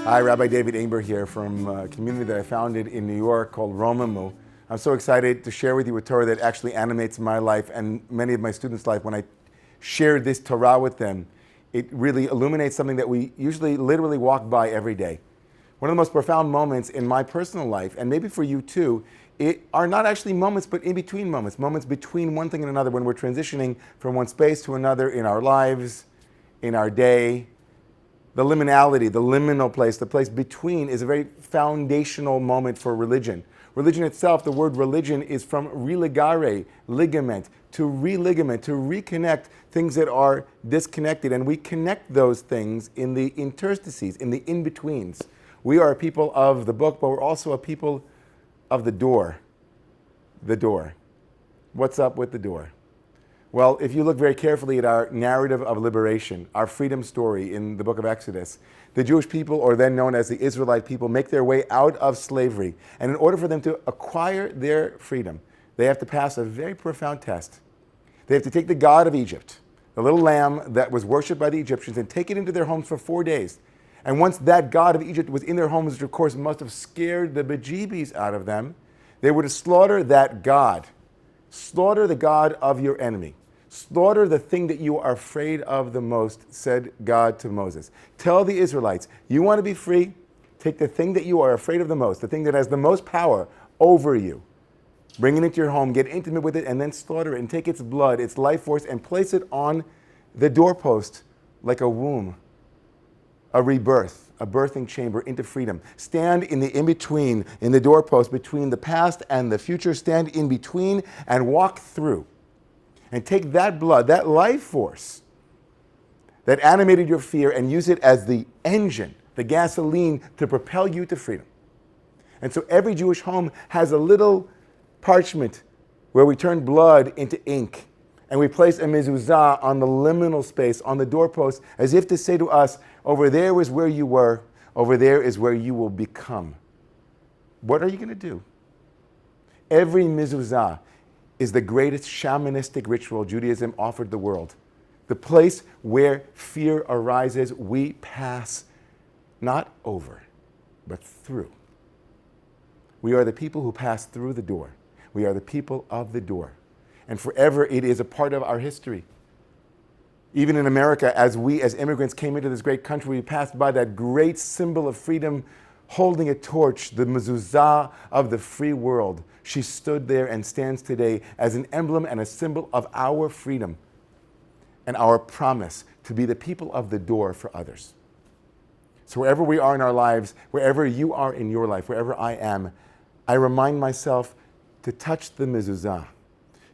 Hi, Rabbi David Ingber here from a community that I founded in New York called Romamu. I'm so excited to share with you a Torah that actually animates my life and many of my students' life. When I share this Torah with them, it really illuminates something that we usually literally walk by every day. One of the most profound moments in my personal life, and maybe for you too, it are not actually moments, but in between moments, moments between one thing and another when we're transitioning from one space to another in our lives, in our day. The liminality, the liminal place, the place between is a very foundational moment for religion. Religion itself, the word religion is from religare, ligament, to religament, to reconnect things that are disconnected. And we connect those things in the interstices, in the in-betweens. We are a people of the book, but we're also a people of the door. The door. What's up with the door? Well, if you look very carefully at our narrative of liberation, our freedom story in the book of Exodus, the Jewish people, or then known as the Israelite people, make their way out of slavery. And in order for them to acquire their freedom, they have to pass a very profound test. They have to take the God of Egypt, the little lamb that was worshipped by the Egyptians, and take it into their homes for 4 days. And once that God of Egypt was in their homes, which of course must have scared the bejeebies out of them, they were to slaughter that God. Slaughter the God of your enemy. Slaughter the thing that you are afraid of the most, said God to Moses. Tell the Israelites, you want to be free? Take the thing that you are afraid of the most, the thing that has the most power over you. Bring it into your home, get intimate with it, and then slaughter it and take its blood, its life force, and place it on the doorpost like a womb, a rebirth, a birthing chamber into freedom. Stand in the in-between, in the doorpost between the past and the future. Stand in between and walk through. And take that blood, that life force that animated your fear, and use it as the engine, the gasoline to propel you to freedom. And so every Jewish home has a little parchment where we turn blood into ink, and we place a mezuzah on the liminal space, on the doorpost, as if to say to us, over there is where you were, over there is where you will become. What are you going to do? Every mezuzah is the greatest shamanistic ritual Judaism offered the world. The place where fear arises, we pass not over, but through. We are the people who pass through the door. We are the people of the door. And forever it is a part of our history. Even in America, as we as immigrants came into this great country, we passed by that great symbol of freedom, holding a torch, the mezuzah of the free world. She stood there and stands today as an emblem and a symbol of our freedom and our promise to be the people of the door for others. So wherever we are in our lives, wherever you are in your life, wherever I am, I remind myself to touch the mezuzah,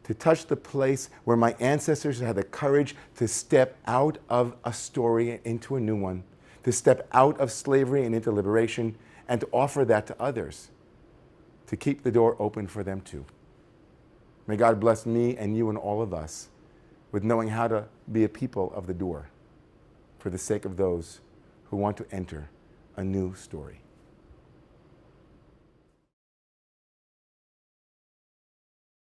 to touch the place where my ancestors had the courage to step out of a story and into a new one, to step out of slavery and into liberation, and to offer that to others, to keep the door open for them too. May God bless me and you and all of us with knowing how to be a people of the door for the sake of those who want to enter a new story.